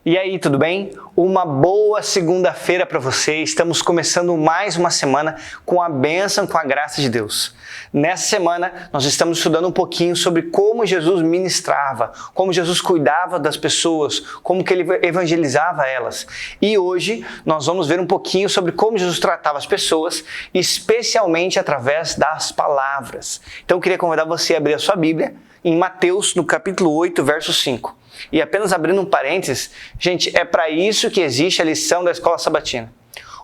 E aí, tudo bem? Uma boa segunda-feira para você. Estamos começando mais uma semana com a bênção, com a graça de Deus. Nessa semana, nós estamos estudando um pouquinho sobre como Jesus ministrava, como Jesus cuidava das pessoas, como que ele evangelizava elas. E hoje, nós vamos ver um pouquinho sobre como Jesus tratava as pessoas, especialmente através das palavras. Então, eu queria convidar você a abrir a sua Bíblia em Mateus, no capítulo 8, verso 5. E apenas abrindo um parênteses, gente, é para isso que existe a lição da Escola Sabatina.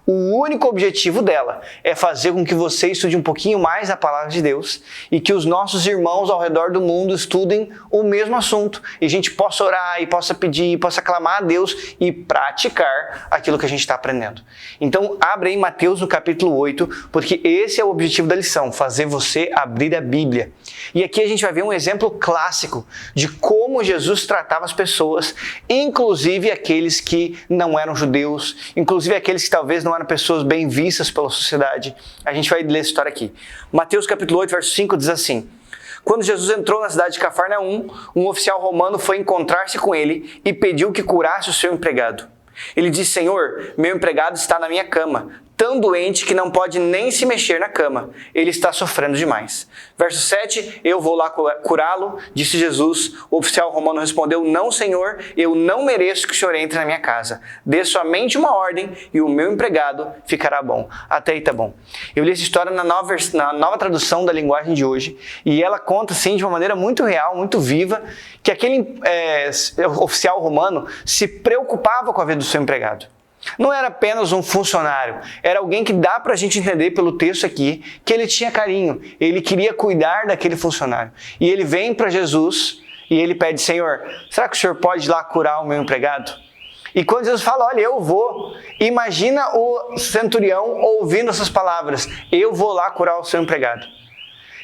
O único objetivo dela é fazer com que você estude um pouquinho mais a palavra de Deus e que os nossos irmãos ao redor do mundo estudem o mesmo assunto e a gente possa orar e possa pedir, e possa clamar a Deus e praticar aquilo que a gente está aprendendo. Então, abre aí Mateus no capítulo 8, porque esse é o objetivo da lição, fazer você abrir a Bíblia. E aqui a gente vai ver um exemplo clássico de como Jesus tratava as pessoas, inclusive aqueles que não eram judeus, inclusive aqueles que talvez não eram pessoas bem vistas pela sociedade. A gente vai ler essa história aqui. Mateus capítulo 8, verso 5 diz assim: Quando Jesus entrou na cidade de Cafarnaum, um oficial romano foi encontrar-se com ele e pediu que curasse o seu empregado. Ele disse: Senhor, meu empregado está na minha cama, tão doente que não pode nem se mexer na cama. Ele está sofrendo demais. Verso 7, eu vou lá curá-lo, disse Jesus. O oficial romano respondeu: Não, Senhor, eu não mereço que o Senhor entre na minha casa. Dê somente uma ordem e o meu empregado ficará bom. Até aí tá bom. Eu li essa história na nova tradução da linguagem de hoje e ela conta, assim, de uma maneira muito real, muito viva, que aquele oficial romano se preocupava com a vida do seu empregado. Não era apenas um funcionário, era alguém que dá pra gente entender pelo texto aqui que ele tinha carinho, ele queria cuidar daquele funcionário. E ele vem para Jesus e ele pede: Senhor, será que o Senhor pode ir lá curar o meu empregado? E quando Jesus fala: olha, eu vou, imagina o centurião ouvindo essas palavras: eu vou lá curar o seu empregado.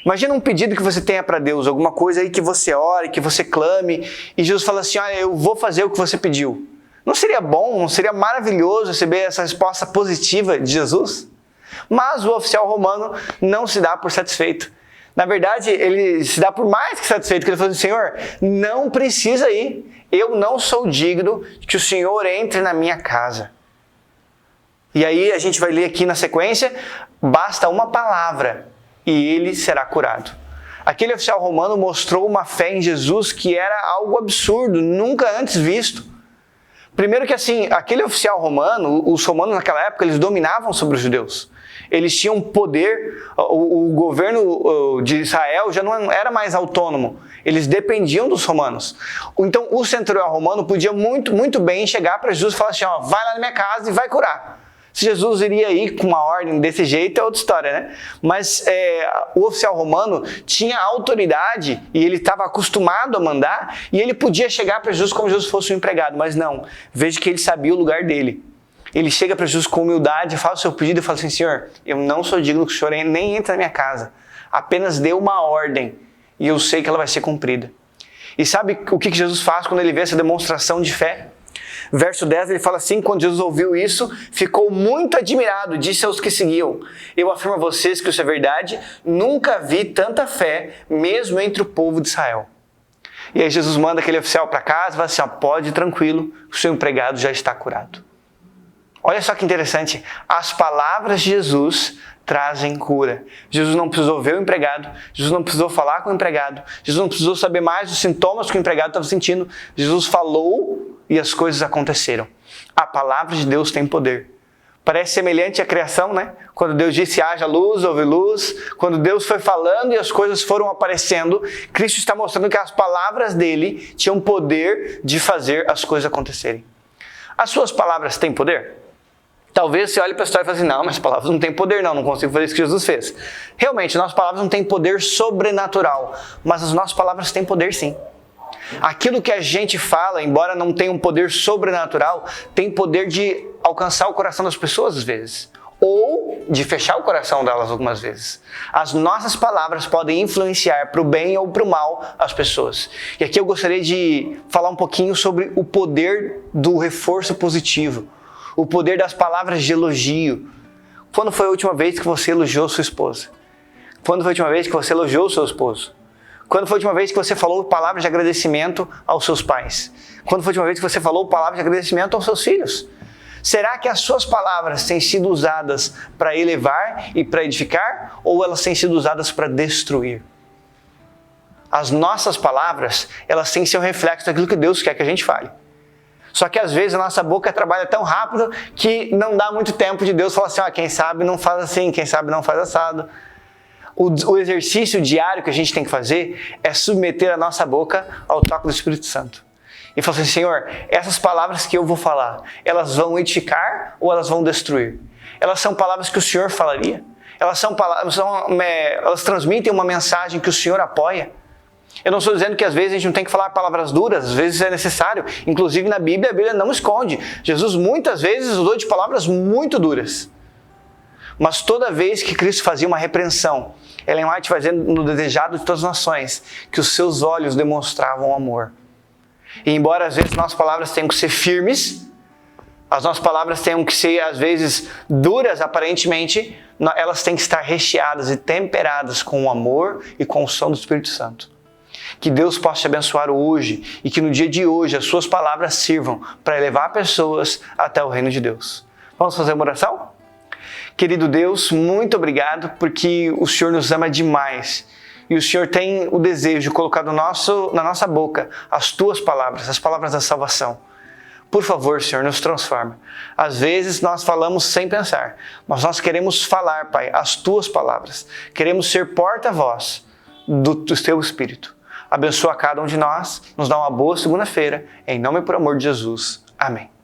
Imagina um pedido que você tenha para Deus, alguma coisa aí que você ore, que você clame, e Jesus fala assim: olha, eu vou fazer o que você pediu. Não seria bom, não seria maravilhoso receber essa resposta positiva de Jesus? Mas o oficial romano não se dá por satisfeito. Na verdade, ele se dá por mais que satisfeito, porque ele fala assim: Senhor, não precisa ir. Eu não sou digno de que o Senhor entre na minha casa. E aí a gente vai ler aqui na sequência: basta uma palavra e ele será curado. Aquele oficial romano mostrou uma fé em Jesus que era algo absurdo, nunca antes visto. Primeiro que assim, aquele oficial romano, os romanos naquela época, eles dominavam sobre os judeus. Eles tinham poder, o governo de Israel já não era mais autônomo. Eles dependiam dos romanos. Então o centurião romano podia muito bem chegar para Jesus e falar assim: ó, vai lá na minha casa e vai curar. Se Jesus iria ir com uma ordem desse jeito é outra história, né? Mas o oficial romano tinha autoridade e ele estava acostumado a mandar e ele podia chegar para Jesus como se Jesus fosse um empregado, mas não. Veja que ele sabia o lugar dele. Ele chega para Jesus com humildade, faz o seu pedido e fala assim: Senhor, eu não sou digno que o Senhor nem entre na minha casa. Apenas dê uma ordem e eu sei que ela vai ser cumprida. E sabe o que Jesus faz quando ele vê essa demonstração de fé? Verso 10, ele fala assim: quando Jesus ouviu isso, ficou muito admirado, disse aos que seguiam: eu afirmo a vocês que isso é verdade, nunca vi tanta fé, mesmo entre o povo de Israel. E aí Jesus manda aquele oficial para casa e fala assim: ó, pode ir tranquilo, o seu empregado já está curado. Olha só que interessante, as palavras de Jesus trazem cura. Jesus não precisou ver o empregado, Jesus não precisou falar com o empregado, Jesus não precisou saber mais dos sintomas que o empregado estava sentindo. Jesus falou e as coisas aconteceram. A palavra de Deus tem poder. Parece semelhante à criação, né? Quando Deus disse: haja luz, houve luz. Quando Deus foi falando e as coisas foram aparecendo, Cristo está mostrando que as palavras dele tinham poder de fazer as coisas acontecerem. As suas palavras têm poder? Talvez você olhe para a história e fale assim: não, mas as palavras não têm poder, não consigo fazer isso que Jesus fez. Realmente, nossas palavras não têm poder sobrenatural, mas as nossas palavras têm poder sim. Aquilo que a gente fala, embora não tenha um poder sobrenatural, tem poder de alcançar o coração das pessoas às vezes, ou de fechar o coração delas algumas vezes. As nossas palavras podem influenciar para o bem ou para o mal as pessoas. E aqui eu gostaria de falar um pouquinho sobre o poder do reforço positivo, o poder das palavras de elogio. Quando foi a última vez que você elogiou sua esposa? Quando foi a última vez que você elogiou seu esposo? Quando foi a última vez que você falou palavras de agradecimento aos seus pais? Quando foi a última vez que você falou palavras de agradecimento aos seus filhos? Será que as suas palavras têm sido usadas para elevar e para edificar, ou elas têm sido usadas para destruir? As nossas palavras, elas têm que ser um reflexo daquilo que Deus quer que a gente fale. Só que às vezes a nossa boca trabalha tão rápido que não dá muito tempo de Deus falar assim, quem sabe não faz assim, quem sabe não faz assado. O exercício diário que a gente tem que fazer é submeter a nossa boca ao toque do Espírito Santo. E falar assim, Senhor, essas palavras que eu vou falar, elas vão edificar ou elas vão destruir? Elas são palavras que o Senhor falaria? Elas transmitem uma mensagem que o Senhor apoia? Eu não estou dizendo que às vezes a gente não tem que falar palavras duras, às vezes é necessário. Inclusive na Bíblia, a Bíblia não esconde. Jesus muitas vezes usou de palavras muito duras. Mas toda vez que Cristo fazia uma repreensão, Ellen White vai dizendo no Desejado de Todas as Nações, que os seus olhos demonstravam amor. E embora às vezes nossas palavras tenham que ser firmes, as nossas palavras tenham que ser às vezes duras aparentemente, elas têm que estar recheadas e temperadas com o amor e com o som do Espírito Santo. Que Deus possa te abençoar hoje e que no dia de hoje as suas palavras sirvam para elevar pessoas até o reino de Deus. Vamos fazer uma oração? Querido Deus, muito obrigado porque o Senhor nos ama demais e o Senhor tem o desejo de colocar na nossa boca as tuas palavras, as palavras da salvação. Por favor, Senhor, nos transforma. Às vezes nós falamos sem pensar, mas nós queremos falar, Pai, as tuas palavras. Queremos ser porta-voz do teu Espírito. Abençoa cada um de nós, nos dá uma boa segunda-feira, em nome e por amor de Jesus. Amém.